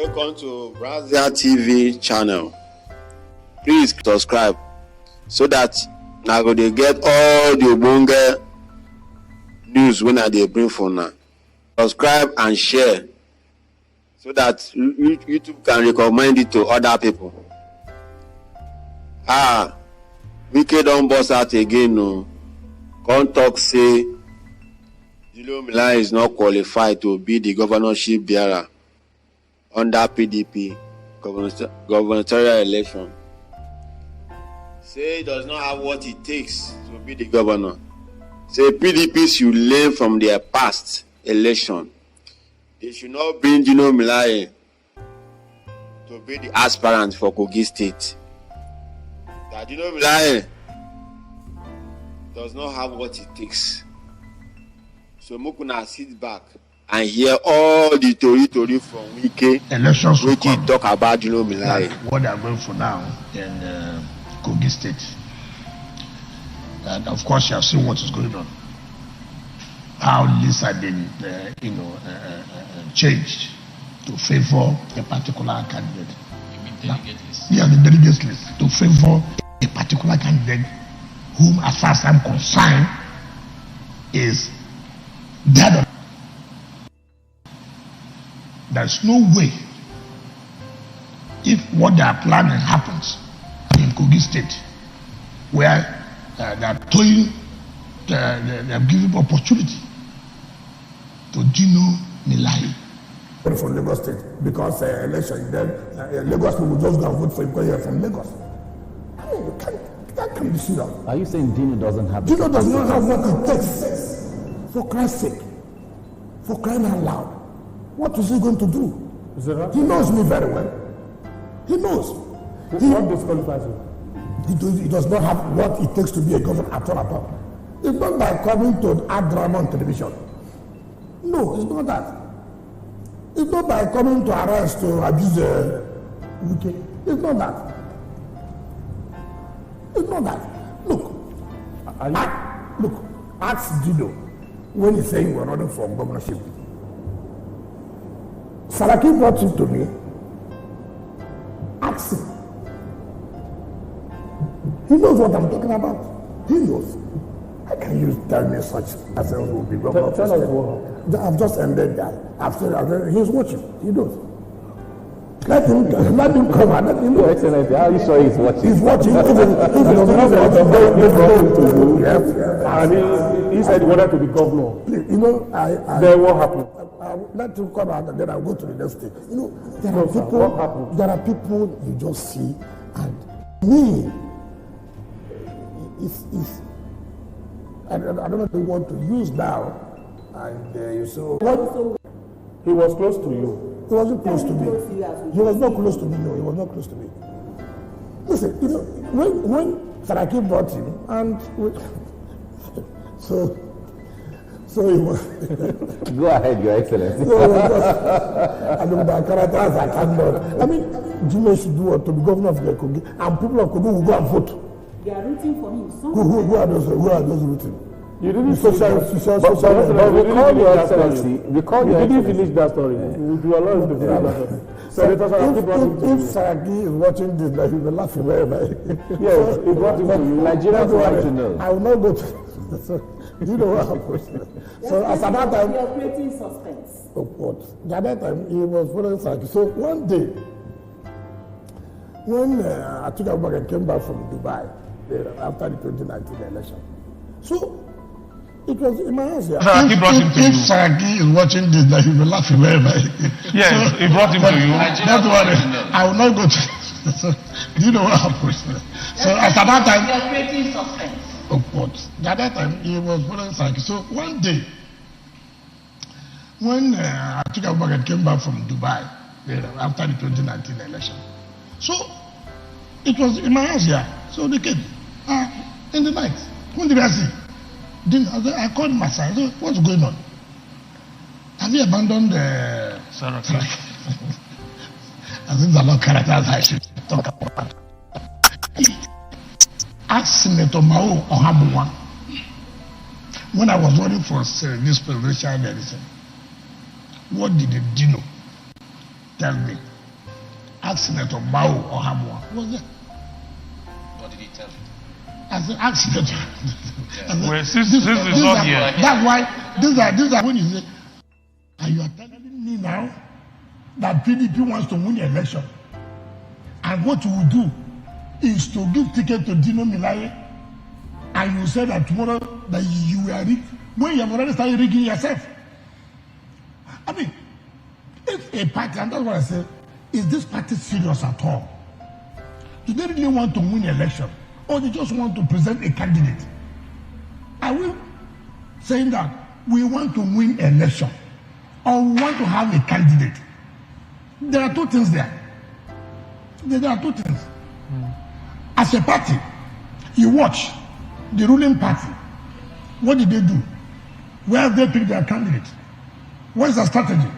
Welcome to Brazil TV channel. Please subscribe so that now go dey get all the ogbonge news when I dey bring for now. Subscribe and share so that YouTube can recommend it to other people. Wike don burst out again. No, come talk say Dino Melaye is not qualified to be the governorship bearer under PDP gubernatorial election. Say he does not have what it takes to be the governor. Say PDP should learn from their past election. They should not bring Dino Melaye to be the aspirant for Kogi State. That Dino Melaye does not have what it takes. So Mukuna sit back and hear all the tori from Wike. Elections will come. Talk about Dino Melaye. What they are going for now in Kogi State. And of course you have seen what is going on. How lists have been changed to favor a particular candidate. You mean delegate list? Yeah, the delegate list to favor a particular candidate whom, as far as I'm concerned, is dead. There's no way, if what they are planning happens in Kogi State, where they are toying, they are giving opportunity to Dino Melaye. From Lagos State, because election, then Lagos people just go and vote for him because you're from Lagos. I mean, you can't be serious. Are you saying Dino doesn't have? Dino does not have what it takes. For Christ's sake, for crying out loud, what is he going to do? Is that right? He knows me very well. He knows. What disqualifies him? He does not have what it takes to be a governor at all. It's not by coming to add drama on television. No, it's not that. It's not by coming to arrest to abuse UK. It's not that. It's not that. Look, ask Dino when he's saying we're running for governorship. Saraki brought him to me. Ask him. He knows what I'm talking about. He knows. How can you tell me such as will be governor? Tell us what. I've just ended that. He's watching. He knows. Let him come and let him know. Excellency, how are you sure he's watching? He's watching. If he does not want to Yes. And he said he wanted to be governor. Please, Then what happened? Let him come out and then I'll go to the next state. What happened? There are people you just see, and me, I don't know if they want to use now, and you saw. He was close to you. He wasn't close to me. He was not close to me. No, he was not close to me. Listen, when Saraki brought him, and so he was. Go ahead, Your Excellency. I mean, Dino should do what to be governor of the Kogi, and people of Kogi will go and vote. They are rooting for him. Who are those rooting? You didn't social. Recall your excellency. You didn't finish that story. You allow him to finish that story. So if Saraki is watching this, he will be laughing very much. Yes, it brought him to you. Nigerians want to know. I will not go to. Do you know what happened? So as at that time, you're creating suspense. Of course. At that time, he was following Saraki. So one day, when Atiku Abubakar came back from Dubai after the 2019 election, so it was in my house here. Saraki brought him to you. If Saraki is watching this, he will be laughing very much. Yes, he brought him to you. Don't worry, I will not go to. So, do you know what happened? So at that time, you're creating suspense. Of course. At that time, he was following Saraki. So one day, when Atiku Abubakar came back from Dubai after the 2019 election, so it was in my house here. So they came in the night. When did I see? I called my son. I said, what's going on? Have you abandoned Saraki? I think the Lord characters I should talk about. Ask Senator Mao Ohabuwa when I was running for this presidential medicine. What did Dino tell me? ask Senator Mao or Hamwa. He was there. What did he tell you? I said, ask Senator. Well, since this is not here. That's why, these are when you say, and you are telling me now that PDP wants to win the election. And what you will do is to give ticket to Dino Melaye, and you say that tomorrow that you were rigged, when you have already started rigging yourself. I mean, if a party, and that's what I say, is this party serious at all? Do they really want to win the election? Or they just want to present a candidate? Are we saying that we want to win election? Or we want to have a candidate? There are two things there. There are two things. As a party, you watch the ruling party. What did they do? Where have they picked their candidate? What is their strategy?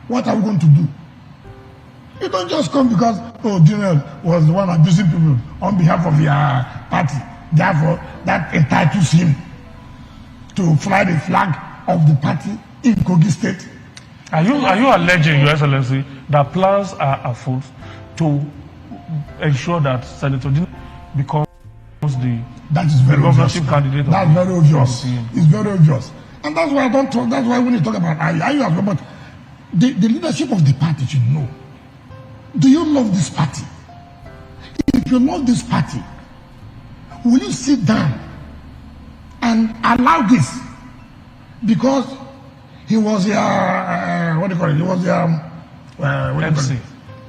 What are we going to do? You don't just come because, Dino was the one abusing people on behalf of your party. Therefore, that entitles him to fly the flag of the party in Kogi State. Are you alleging, Your Excellency, that plans are afoot to ensure that Senator Dino becomes that is very obvious. Candidate? That's very obvious. It's very obvious. And that's why I don't talk. That's why when you talk about Ayu, but the leadership of the party should know. Do you love this party? If you love this party, will you sit down and allow this? Because he was what do you call it? He was MC.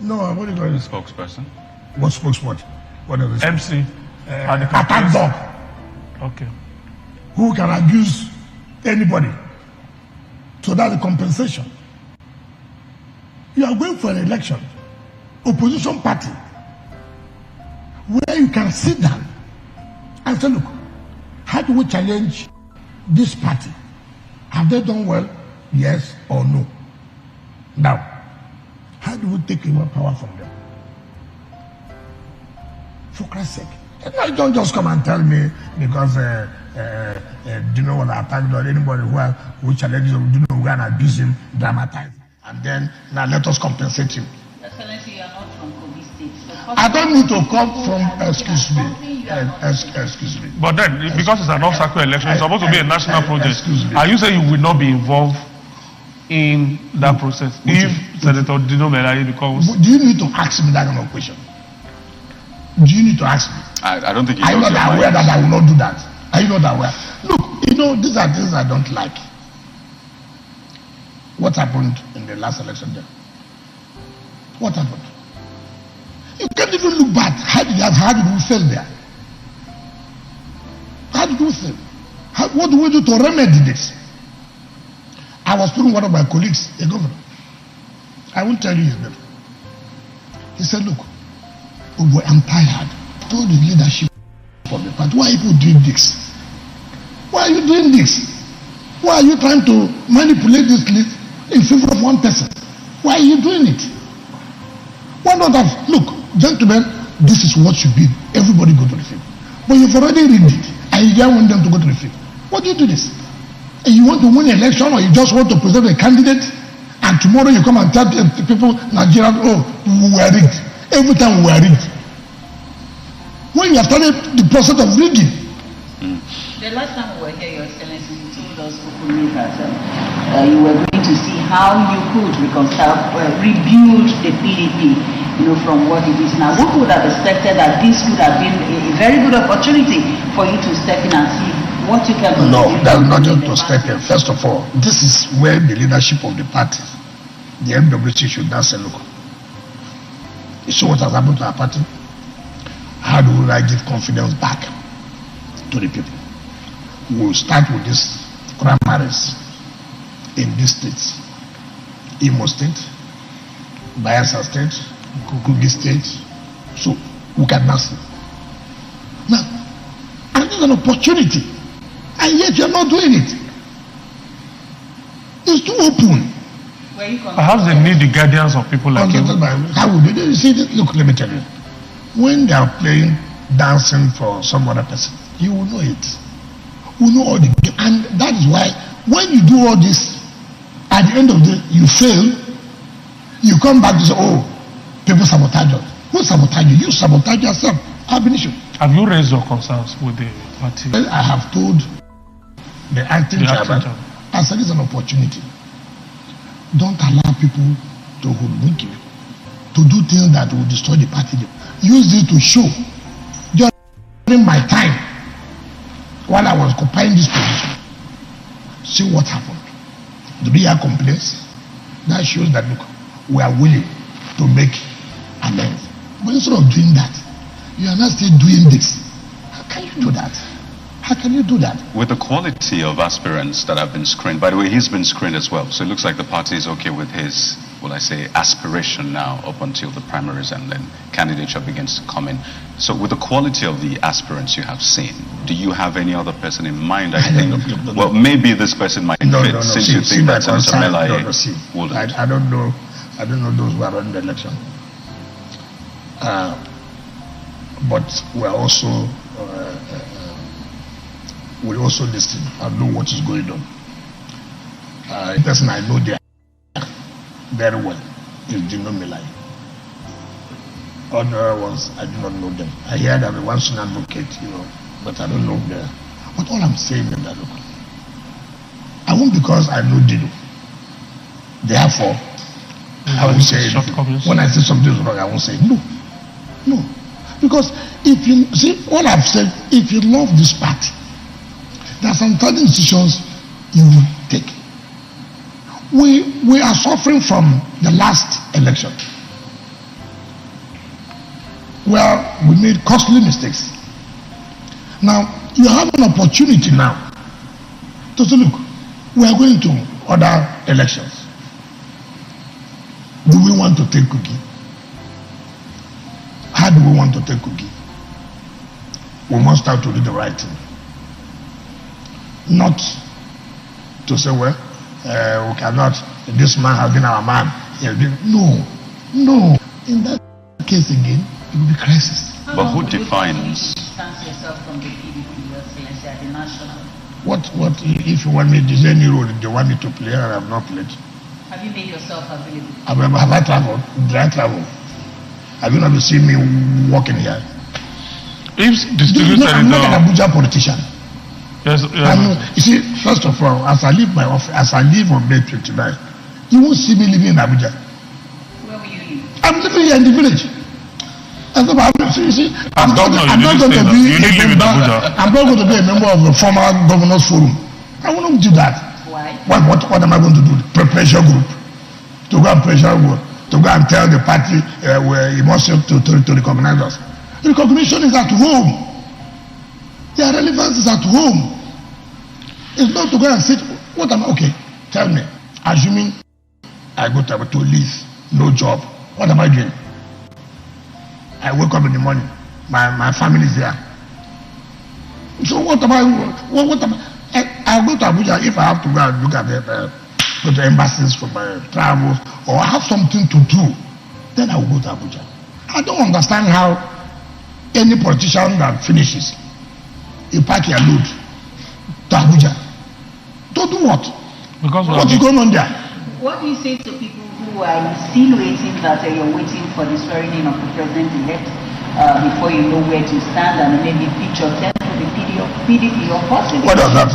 No, what do you call it? Spokesperson. What spokesperson? What is it? MC. Attack dog. Okay. Who can abuse anybody? So that's the compensation. You are going for an election, opposition party, where you can sit down and say, look, how do we challenge this party? Have they done well? Yes or no? Now, how do we take away power from them? For Christ's sake. And don't just come and tell me because Dino was attacked or anybody who challenges him, Dino will go and abuse him, dramatize. And then, now let us compensate him. Excellency, you are not from Kogi State. So I don't need to come from, excuse me. But then, because it's an off-cycle election, it's supposed to be a national project. Excuse me. Are you saying you will not be involved in that process if Senator Dino Melaye becomes? Do you need to ask me that kind of question? Do you need to ask me? I don't think he Are you knows not your aware mind. that I will not do that? Are you not aware? Look, these are things I don't like. What happened in the last election there? What happened? You can't even look back. How did we fail there? How did we fail? What do we do to remedy this? I was talking to one of my colleagues, a governor. I won't tell you his name. He said, look, oh boy, I'm tired. Told the leadership of the party, why are you doing this? Why are you doing this? Why are you trying to manipulate this list in favor of one person? Why are you doing it? Why not have, look, gentlemen, this is what should be. Everybody go to the field. But you've already rigged it, and you don't want them to go to the field. What do you do this? And you want to win an election, or you just want to present a candidate, and tomorrow you come and tell people, Nigerians, oh, we were rigged. Every time we were rigged. When you have started the process of rigging. The last time we were here, Your Excellency, you told us openly that you were going to see how you could reconcile, rebuild the PDP, from what it is now. Who would have expected that this would have been a very good opportunity for you to step in and see what you can do? No, that's not just to step in. First of all, this is where the leadership of the party, the MWC, should now say, look, you see what has happened to our party? How do I give confidence back to the people? We'll start with these primaries in these states. Imo State, Bayelsa State, Kogi State. So we can now see. Now, and this is an opportunity, and yet you're not doing it. It's too open. Perhaps they need the guidance of people like you. How would they? You see, look, let me tell you. When they are playing, dancing for some other person, you will know it. You will know all the game. And that is why, when you do all this, at the end of the day, you fail, you come back to say, oh, People sabotage us. Who sabotage you? You sabotage yourself. Ab initio. Have you raised your concerns with the party? I have told the acting chairman, I said it's an opportunity. Don't allow people to hoodwink you, to do things that will destroy the party. Use it to show. During my time, while I was occupying this position, see what happened. Do we hear complaints? That shows that, look, we are willing to make amends. But instead of doing that, you are not still doing this. How can you do that? How can you do that? With the quality of aspirants that have been screened, by the way, he's been screened as well, so it looks like the party is okay with his, will I say, aspiration now up until the primaries and then candidature begins to come in. So with the quality of the aspirants you have seen, do you have any other person in mind? I think, well, maybe this person might fit, since you think that Senator Melaye wouldn't. I don't know those who are running the election. But we're also we also listen and know what is going on. The person I know there very well is Dino Melaye. Other ones I do not know them. I hear that the one's an advocate, but I don't know them. But all I'm saying is that, look, I won't because I know Dino. Therefore, I won't say when I say something is wrong, I won't say no. Because if you see all I've said, if you love this party, there are some certain decisions you will take. We are suffering from the last election. Well, we made costly mistakes. Now you have an opportunity now to say, look, we are going to other elections. Do we want to take cookie? How do we want to take cookie? We must start to do the right thing. Not to say, well, we cannot, this man has been our man. No. In that case again, it will be crisis. But who defines? Distance yourself from the PDP, Your Excellency, at the national. What if you want me, is there any role they want me to play and I have not played? Have you made yourself available? Have I traveled? Did I travel? Have you not seen me walking here? If distributed, I'm not an Abuja politician. Yes. You see, first of all, as I leave my office, as I leave on May 29, you won't see me living in Abuja. Where will you live? I'm living here in the village. I'm not going to be a member of the former governors forum. I won't do that. Why? What am I going to do? Pressure group. To go and pressure group. To go and tell the party where he must have to recognize us. Recognition is at home. Their relevance is at home. It's not to go and sit. Okay, tell me. Assuming I go to leave, no job, what am I doing? I wake up in the morning, my family is there. So what am I go to Abuja if I have to go and look at go to embassies for my travels, or I have something to do, then I will go to Abuja. I don't understand how any politician that finishes, you pack your load to Abuja. To do what? Because what is going on there? What do you say to people who are insinuating that you're waiting for the swearing in of the president-elect before you know where to stand and maybe pitch your tent for the PDP or possibly? What does that?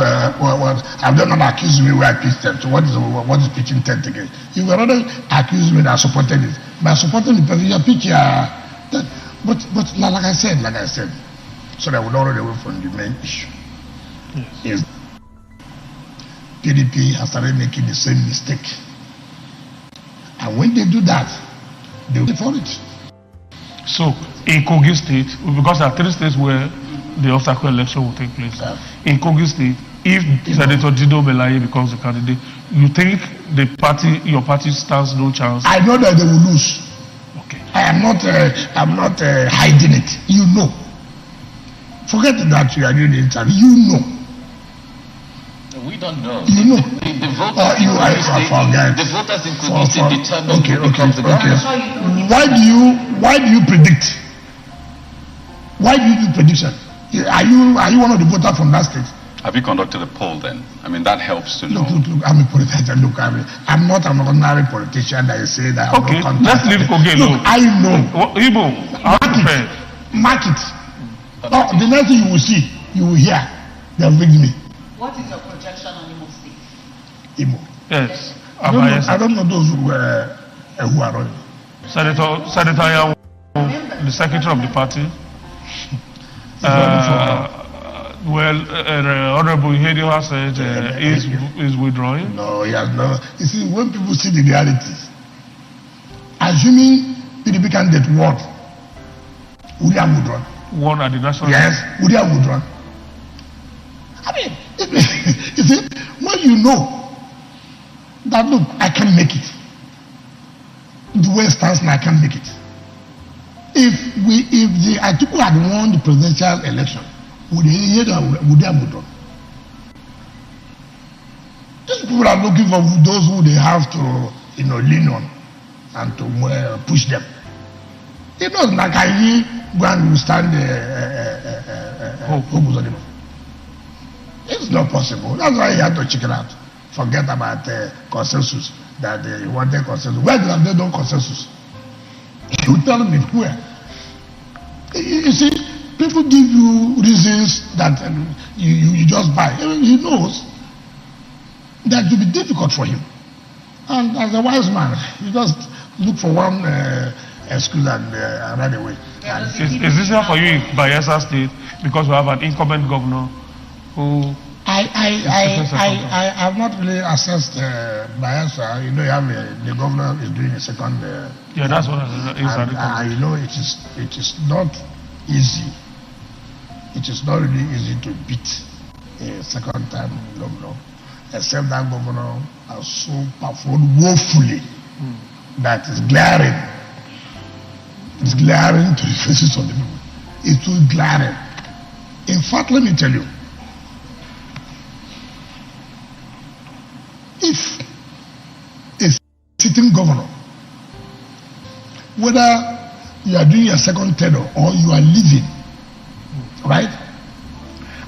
Have they not accused me where I pitched tent? So what is pitching tent again? You were rather accused me that I supported it. By supporting the president, pitch your tent. But like I said, so that we don't run away from the main issue. Yes. Is PDP has started making the same mistake. And when they do that, they will pay for it. So, in Kogi State, because there are 3 states where the obstacle election will take place. In Kogi State, if Senator Dino Melaye becomes the candidate, you think your party stands no chance? I know that they will lose. Okay. I'm not hiding it. You know. Forget that you are doing the interview. You know. We don't know. You know. The voters in Kogi State determine who becomes the governor. Why do you predict? Why do you do prediction? Are you one of the voters from that state? Have you conducted a poll then? I mean, that helps to know. Look, I'm a politician. Look, I'm not an ordinary politician that you say that. Okay, let's leave Kogi alone. I know. Igbo, mark it. Oh, the next thing you will see, you will hear, they'll bring me. What is your projection on Imo State? Imo. Yes. I don't know those who are running. Senator Ayawu, the secretary of the party. Honorable Hedio has said is withdrawing. No, he has not. You see, when people see the realities, assuming PDP candidate won, would he have withdrawn? Won at the national. Yes, would he have withdrawn? I mean, you see, when you know that, look, I can't make it. The way it stands now, I can't make it. If the Atiku had won the presidential election, would they have withdrawn? These people are looking for those who they have to, lean on and to push them. It knows Nakayi go and withstand Obuzodimo. It's not possible. That's why he had to chicken out. Forget about consensus. That he wanted consensus. Where have they done consensus? You tell me where. You see, people give you reasons that you just buy. He knows that it will be difficult for him. And as a wise man, you just look for one excuse and run away. Is this here for you in Bayelsa State because we have an incumbent governor who? I have not really assessed Bayelsa. You have the governor is doing a second. Yeah, that's what it is. It is not easy. It is not really easy to beat a second time governor, except that governor has so performed woefully that is glaring. It's glaring to the faces of the people. It's too glaring. In fact, let me tell you. If a sitting governor, whether you are doing a second tenure or you are leaving, right?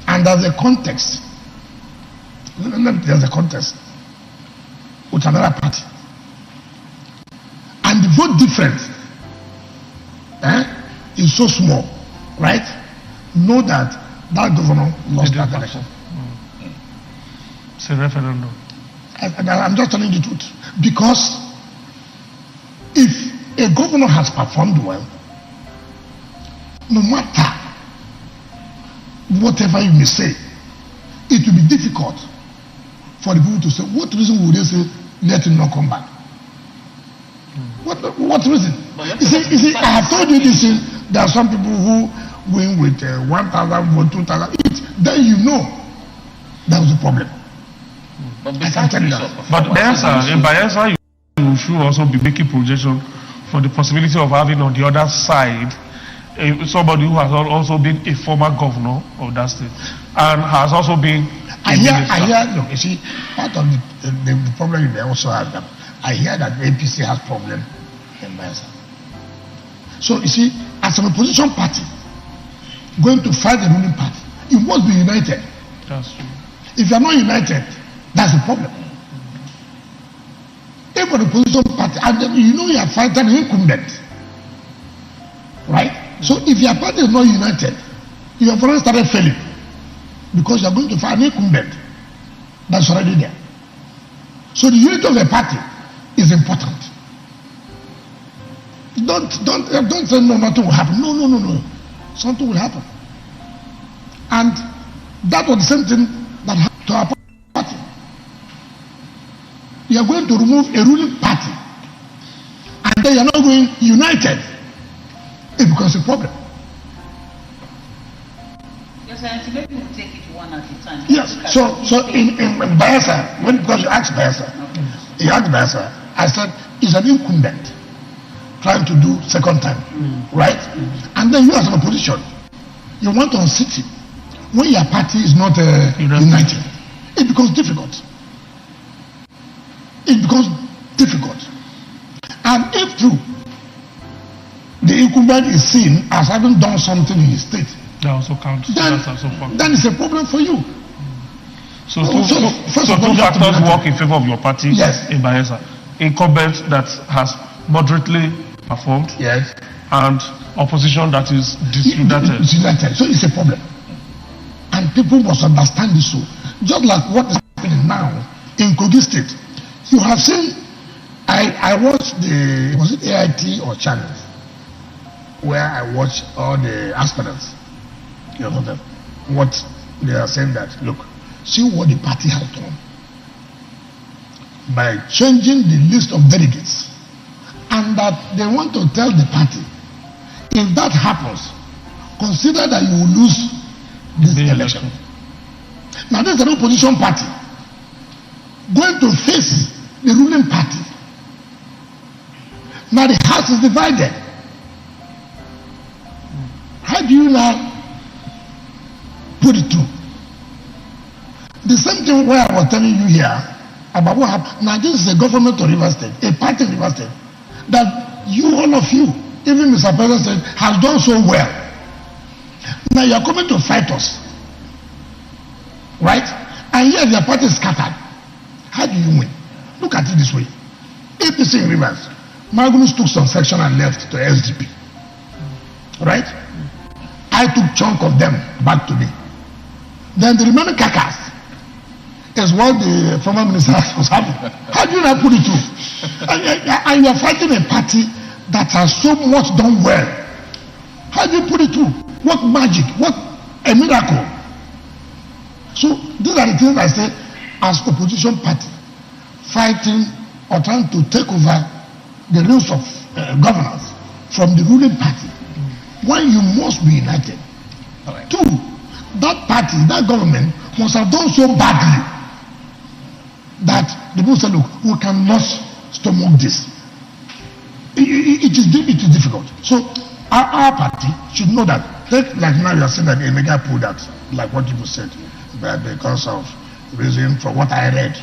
And there's a context with another party, and the vote difference is so small, right? Know that governor lost that election. It's a referendum. I'm just telling the truth. Because if a governor has performed well, no matter whatever you may say, it will be difficult for the people to say, what reason would they say, let him not come back? What reason? You see, I have told you this, there are some people who win with 1,000 votes, 2,000, then you know that was a problem. But in Bayelsa, you should also be making projection for the possibility of having on the other side somebody who has also been a former governor of that state and has also been. I hear. Look, you see, part of the problem they also have them. I hear that the APC has problem in Bayelsa. So you see, as an opposition party going to fight the ruling party, you must be united. That's true. If you are not united, that's the problem. If an opposition party, and then you are fighting an incumbent, right? So if your party is not united, you have already started failing because you are going to fight an incumbent that's already there. So the unity of the party is important. Don't say no, nothing will happen. No. Something will happen. And that was the same thing that happened to our party. You are going to remove a ruling party and then you are not going united. It becomes a problem. Yes, sir. Maybe we'll take it one at a time. Yes. So in Bayelsa, because you asked Bayelsa, I said it's an incumbent trying to do second time, right? And then you as an opposition, you want to unseat him. When your party is not united, it becomes difficult. And if true, the incumbent is seen as having done something in his state, that also counts. then it's a problem for you. So two factors work in favor of your party in Bayelsa. Incumbent that has moderately performed. Yes. And opposition that is disunited. So it's a problem. And people must understand this so. Just like what is happening now in Kogi State. You have seen, I watched was it AIT or channels, where I watched all the aspirants. You know what they are saying that, look, see what the party has done. By changing the list of delegates, and that they want to tell the party, if that happens, consider that you will lose this election. Now there's an opposition party going to face the ruling party. Now the house is divided. How do you now put it through? The same thing where I was telling you here about what happened. Now this is a government of Rivers State, a party in Rivers State, that you, all of you, even Mr. President said, has done so well. Now you are coming to fight us. Right? And yet your party is scattered. How do you win? Look at it this way. APC in Rivers, Magnus took some section and left to SDP. Right? I took chunk of them back to me. Then the remaining carcass is what the former minister was having. How do you not put it through? And you're fighting a party that has so much done well. How do you put it through? What magic? What a miracle? So these are the things I say as opposition party fighting or trying to take over the rules of governance from the ruling party. One, you must be united. Right. Two, that party, that government must have done so badly that the people say, look, we cannot stomach this. It is difficult. So our party should know that. Like now you are saying that Emeka pulled that, like what you said, but because of reason from what I read,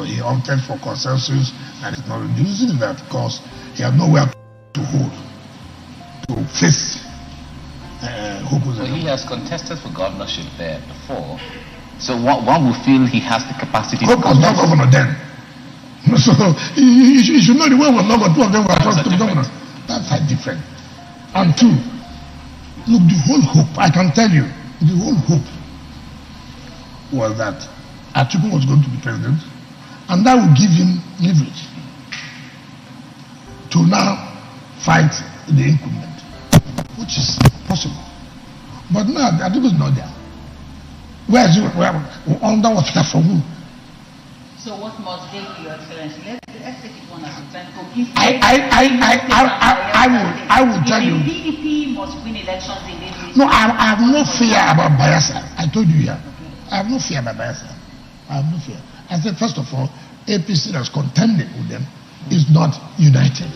he opted for consensus, and it's not reducing that because he had nowhere to hold, to face. Well, he has contested for governorship there before, so one will feel he has the capacity. Hope was not governor then, so you should know the way was not governor. Two of them were to the governor. That's quite different. And two, look, the whole hope, I can tell you, the whole hope was that Atiku was going to be president, and that would give him leverage to now fight the incumbent, which is possible. But now Atiku is not there. Where is he? Under what from who? So what must they do, Your Excellency? Let's take it one at a time. I will tell you. The PDP must win elections in this. No, I have no fear about Bayelsa. I told you here. I have no fear about Bayelsa. I have no fear. I said, first of all, APC that's contending with them is not united,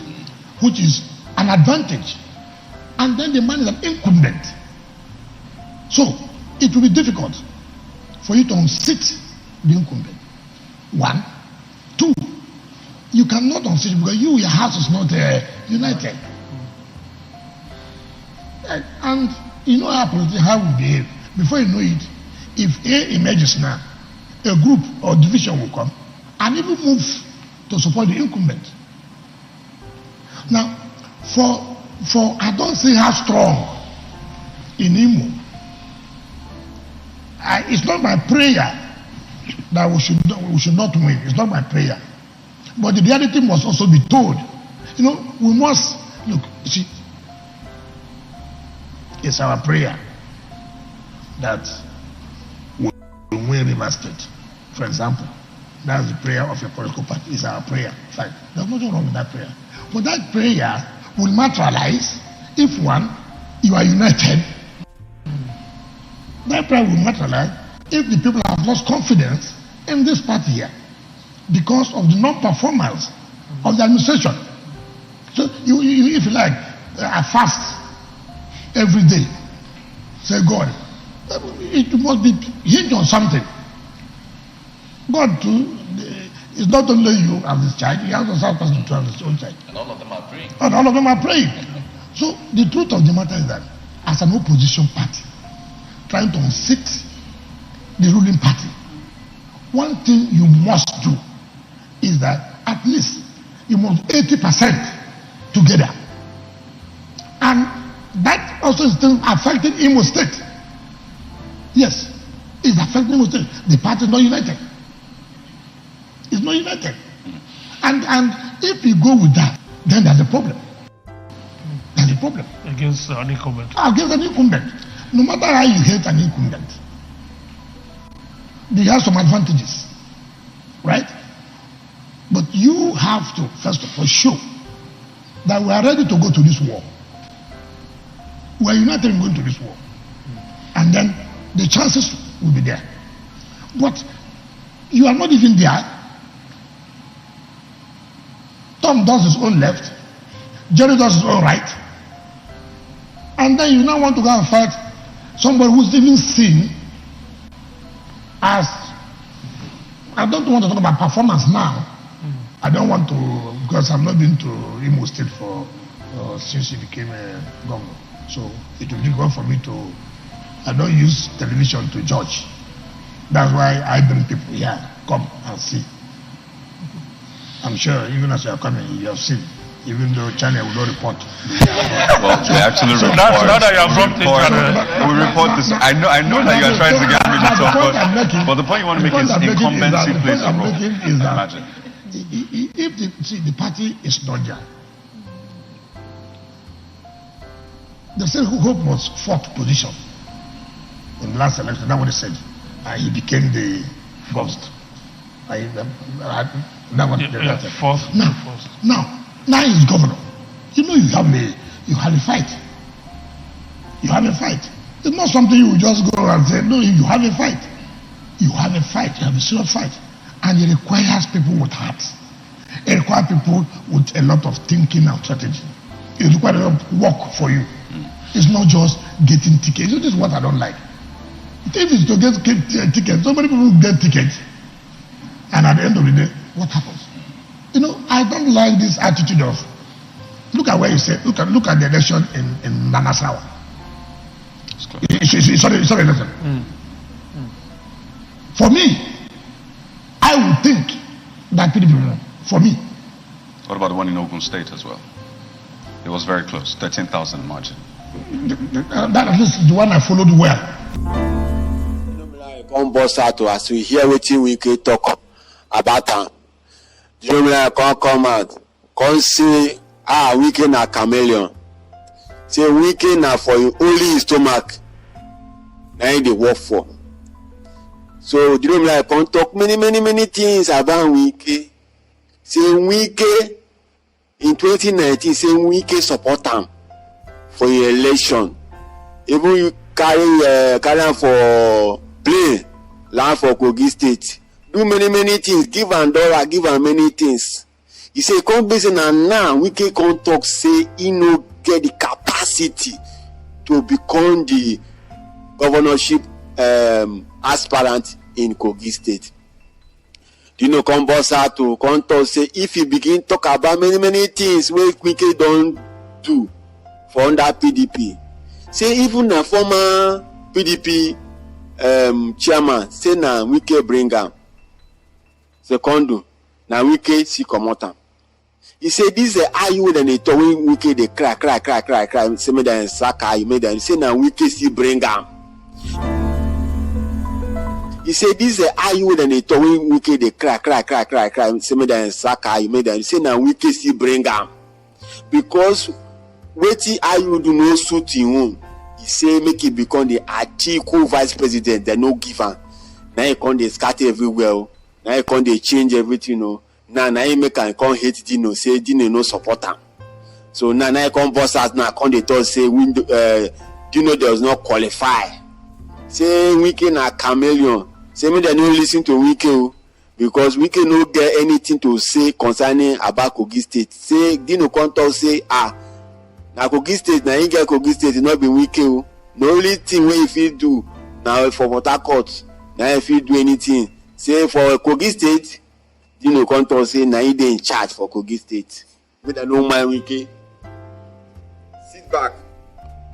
which is an advantage. And then the man is an incumbent. So it will be difficult for you to unseat the incumbent. One. Two, you cannot unseat because your house is not united. And you know how politics how we behave. Before you know it, if A emerges now, a group or division will come and even move to support the incumbent. Now, for I don't see how strong in Imo. It's not my prayer that we should not win. It's not my prayer. But the reality must also be told. You know, we must look, see, it's our prayer that we win Rivers State. For example, that's the prayer of your political party. It's our prayer. Fine. There's nothing wrong with that prayer. But that prayer will materialize if one, you are united. That prayer will materialize if the people have lost confidence in this party here because of the non-performance of the administration. So you if you like, I fast every day. Say, God, it must be hinged on something. God too is not only you as his child, he has also person to have his own child. And all of them are praying. And all of them are praying. So the truth of the matter is that as an opposition party, trying to unseat the ruling party, one thing you must do is that at least you must 80% together. And that also is still affecting Imo State. Yes, it's affecting Imo State. The party is not united. It's not united. And if you go with that, then there's a problem. There's a problem. Against an incumbent. Against an incumbent. No matter how you hate an incumbent, they have some advantages, right? But you have to, first of all, show that we are ready to go to this war. We are united in going to this war. And then the chances will be there. But you are not even there. Tom does his own left. Jerry does his own right. And then you now want to go and fight somebody who's even seen as, I don't want to talk about performance now. I don't want to, because I've not been to Imo State since he became a governor. So it will be good for me to, I don't use television to judge. That's why I bring people here, come and see. I'm sure even as you are coming, you have seen, even though China will not report. Well, they actually report. Now that you have brought we report this. I know that you are trying to get me to talk, but the point you want to make is incumbency plays a role. Imagine. If the party is not there, they said Hope was fourth position in the last election. That's what they said. He became the first. Fourth. Now he's governor. You know you have a fight. You have a fight. It's not something you just go and say, no, you have a fight. You have a fight. You have a serious fight. And it requires people with hearts. It requires people with a lot of thinking and strategy. It requires a lot of work for you. It's not just getting tickets. This is what I don't like. If it's to get tickets, so many people get tickets. And at the end of the day, what happens? You know, I don't like this attitude of, look at where you said, look at the election in Nanasawa. It's not an election. For me, I would think that PDP won. For me. What about the one in Ogun State as well? It was very close, 13,000 margin. That at least the one I followed well. Come bust out to us. We hear what we can talk about him. Melaye come out, come say, Wike na chameleon. Say Wike na for you only his stomach. Now they work for. So Melaye come talk many things about Wike. Say Wike in 2019, say Wike support him for your election. Even you carry him for play, land for Kogi State. Do many things, give and dollar, give and many things. He say come based on now Wike come talk say he no get the capacity to become the governorship aspirant in Kogi State. Dino come boss out to come talk say if you begin talk about many things where Wike don't do for under PDP. Say even a former PDP chairman say na Wike bring am. Secondo, na Wike si comot am. He say this is how you when they talk when Wike they cry. Say me that saka you made them. Say na Wike si bring am. He say this is how you when they talk when Wike they cry. Say me that saka you made them. Say na Wike si bring am. Because wetin how you do no suit in home. He say make it become the Atiku vice president. They no give am. Now he come dey scatter everywhere. Now he come dey change everything. Now he make am come hate Dino. Say Dino no support am. So now he come boss out. Now come dey talk say Dino does not qualify. Say Wike na chameleon. Say me they no listen to Wike because Wike no get anything to say concerning about Kogi State. Say Dino come talk say na Kogi State na he get Kogi State e not be Wike. The only thing wey he fit do na for Port Harcourt na he fit do anything. Say for Kogi State, Dino come talk say na he dey in charge for Kogi State. Make dem no mind Wike. Sit back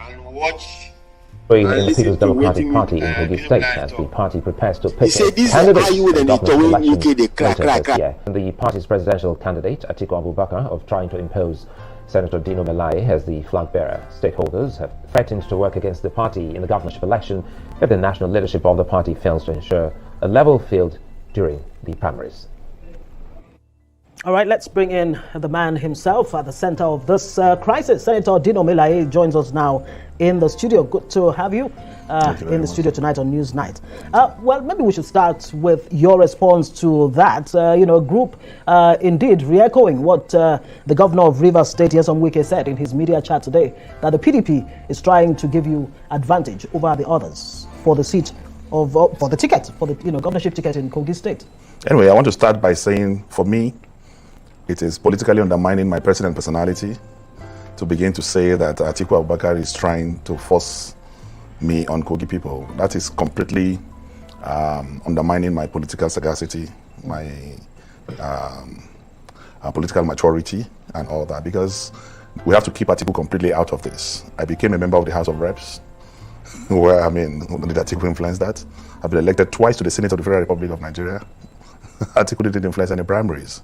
and watch in the People's Democratic Party in Kogi State as the party prepares to pick said, a this is candidate how you would for have government told election UK they crack, later crack, this crack. year. The party's presidential candidate, Atiku Abubakar, of trying to impose Senator Dino Melaye as the flag bearer. Stakeholders have threatened to work against the party in the governorship election if the national leadership of the party fails to ensure a level field during the primaries. All right, let's bring in the man himself at the center of this crisis. Senator Dino Melaye joins us now in the studio. Good to have you in the studio tonight on Newsnight. Well, maybe we should start with your response to that. A group indeed re-echoing what the governor of Rivers State, Nyesom Wike, said in his media chat today, that the PDP is trying to give you advantage over the others for the seat of for the ticket, for the governorship ticket in Kogi State. Anyway, I want to start by saying, for me, it is politically undermining my personal personality to begin to say that Atiku Abubakar is trying to force me on Kogi people. That is completely undermining my political sagacity, my political maturity and all that, because we have to keep Atiku completely out of this. I became a member of the House of Reps, where, did Atiku influence that? I've been elected twice to the Senate of the Federal Republic of Nigeria. Atiku didn't influence any primaries.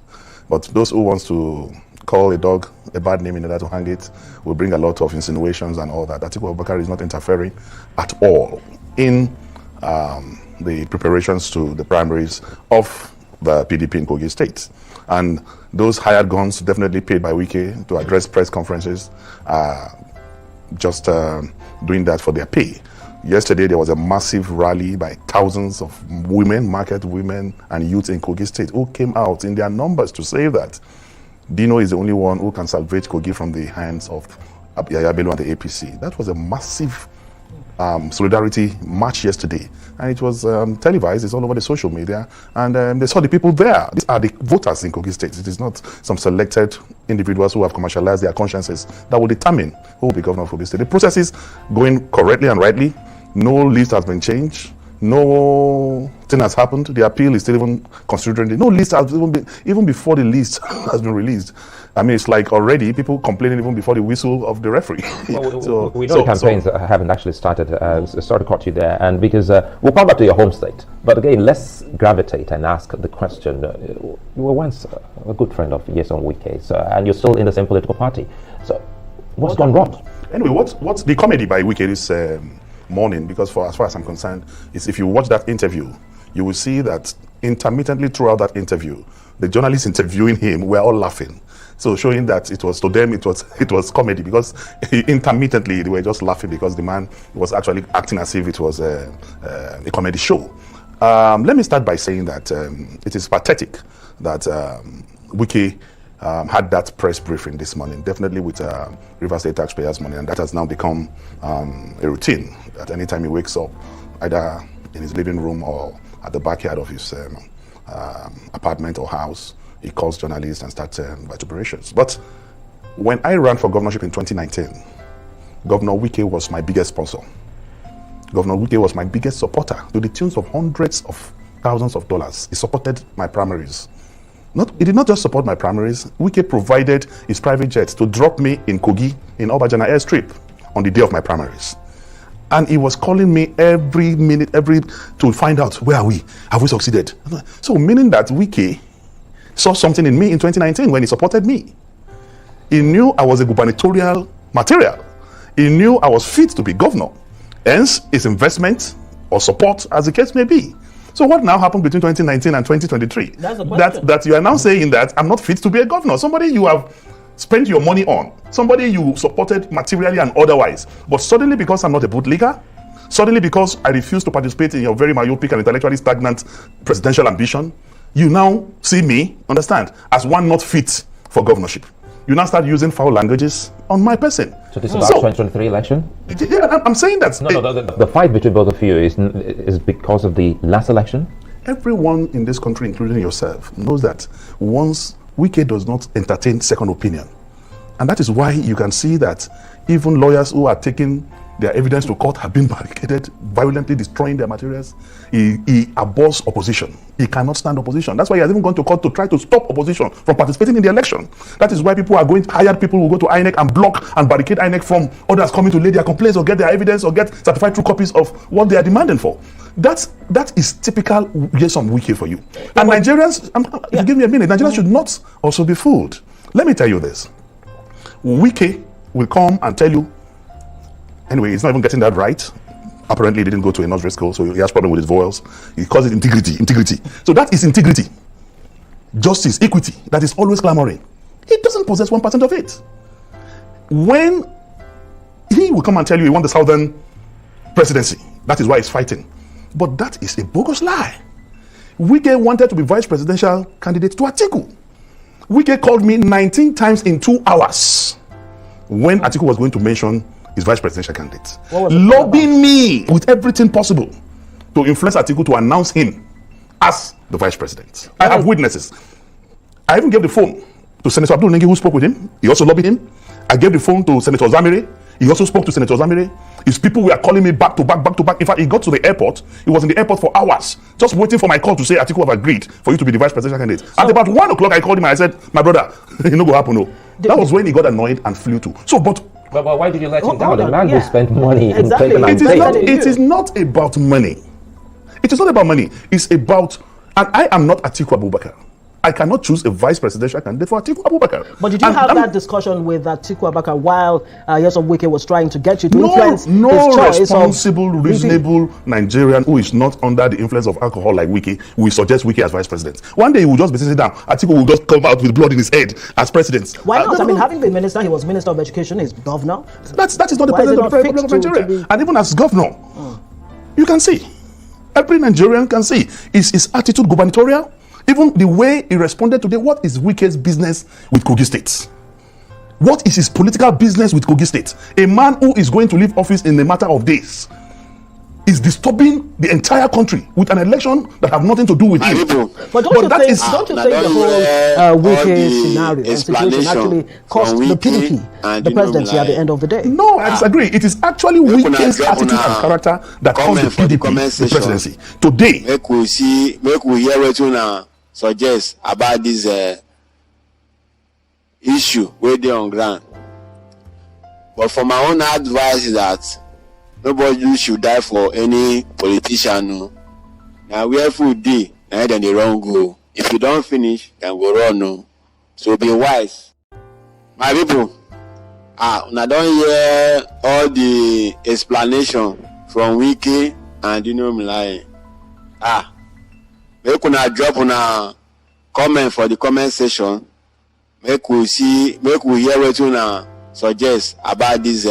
But those who wants to call a dog a bad name in order to hang it will bring a lot of insinuations and all that. Atiku Abubakar is not interfering at all in the preparations to the primaries of the PDP in Kogi State. And those hired guns, definitely paid by Wike to address press conferences, just doing that for their pay. Yesterday, there was a massive rally by thousands of women, market women and youth in Kogi State who came out in their numbers to say that Dino is the only one who can salvage Kogi from the hands of Yaya Bello and the APC. That was a massive solidarity march yesterday. And it was televised, it's all over the social media, and they saw the people there. These are the voters in Kogi State. It is not some selected individuals who have commercialized their consciences that will determine who will be governor of Kogi State. The process is going correctly and rightly. No list has been changed. No thing has happened. The appeal is still even considering. No list has even before the list has been released. It's like already people complaining even before the whistle of the referee. Well, we know the campaigns haven't actually started. Sorry to cut you there, and because we'll come back to your home state. But again, let's gravitate and ask the question. You were once a good friend of Nyesom Wike, and you're still in the same political party. So, what's gone wrong? Anyway, what's the comedy by Wike this morning? Because as far as I'm concerned, is if you watch that interview, you will see that intermittently throughout that interview, the journalists interviewing him were all laughing. So showing that it was, to them, it was comedy, because intermittently they were just laughing because the man was actually acting as if it was a comedy show. Let me start by saying that it is pathetic that Wike had that press briefing this morning, definitely with River State taxpayers' money, and that has now become a routine. At any time he wakes up, either in his living room or at the backyard of his apartment or house, he calls journalists and starts vituperations. But when I ran for governorship in 2019, Governor Wike was my biggest sponsor. Governor Wike was my biggest supporter, to the tunes of hundreds of thousands of dollars. He supported my primaries. He did not just support my primaries. Wike provided his private jet to drop me in Kogi, in Obajana airstrip, on the day of my primaries. And he was calling me every minute, to find out, where are we? Have we succeeded? So meaning that Wike saw something in me in 2019 when he supported me. He knew I was a gubernatorial material. He knew I was fit to be governor. Hence, his investment or support, as the case may be. So what now happened between 2019 and 2023? That you are now saying that I'm not fit to be a governor. Somebody you have spent your money on, somebody you supported materially and otherwise, but suddenly because I'm not a bootlegger, suddenly because I refuse to participate in your very myopic and intellectually stagnant presidential ambition, you now see me, understand, as one not fit for governorship. You now start using foul languages on my person. So this is about 2023 election? Yeah, I'm saying that. The fight between both of you is because of the last election? Everyone in this country, including yourself, knows that once Wike does not entertain second opinion. And that is why you can see that even lawyers who are taking their evidence to court have been barricaded, violently destroying their materials. He abhors opposition. He cannot stand opposition. That's why he has even gone to court to try to stop opposition from participating in the election. That is why people are going, hired people will go to INEC and block and barricade INEC from others coming to lay their complaints or get their evidence or get certified true copies of what they are demanding for. That is typical Nyesom Wike for you. And Nigerians, give me a minute, Nigerians should not also be fooled. Let me tell you this. Wike will come and tell you, anyway, he's not even getting that right. Apparently, he didn't go to a nursery school, so he has problem with his vowels. He calls it integrity. So that is integrity. Justice, equity, that is always clamoring. He doesn't possess 1% of it. When he will come and tell you he wants the southern presidency, that is why he's fighting. But that is a bogus lie. Wike wanted to be vice presidential candidate to Atiku. Wike called me 19 times in 2 hours when Atiku was going to mention his vice presidential candidate, lobbying me with everything possible to influence Atiku to announce him as the vice president. I have witnesses. I even gave the phone to Senator Abdul Nengi, who spoke with him. He also lobbied him. I gave the phone to Senator Zamire. He also spoke to Senator Zamire. His people were calling me back to back. In fact, he got to the airport. He was in the airport for hours, just waiting for my call to say, Atiku have agreed for you to be the vice presidential candidate. So, at about 1 o'clock, I called him and I said, my brother, it no go happen, no. That was when he got annoyed and flew to. So, but why did you let him down? The man who spent money in Clinton and it is not about money. It is not about money. It's about, and I am not Atiku Abubakar. I cannot choose a vice presidential candidate for Atiku Abubakar. But did you have that discussion with Atiku Abubakar while Nyesom Wike was trying to get you to influence his choice? Responsible, reasonable Nigerian who is not under the influence of alcohol like Wike will suggest Wike as vice president. One day he will just be sitting down. Atiku will just come out with blood in his head as president. Why not? I mean, having been minister, he was minister of education, he's governor. That is not the president of Nigeria. And even as governor, you can see. Every Nigerian can see. Is his attitude gubernatorial? Even the way he responded today, what is Wike's business with Kogi State? What is his political business with Kogi State? A man who is going to leave office in a matter of days is disturbing the entire country with an election that have nothing to do with him. But don't you think the whole Wike scenario and situation actually cost the PDP the presidency at the end of the day? No, I disagree. It is actually Wike's attitude and character that cost the PDP the presidency. Today, make we hear what you suggest about this issue where they on ground. But for my own advice is that nobody should die for any politician. No. Now where food dey, now then the wrong go. If you don't finish, then go wrong. No. So be wise. My people, now don't hear all the explanation from Wike and Dino Melaye. Make una drop una comment for the comment section. Make we hear what una suggest about this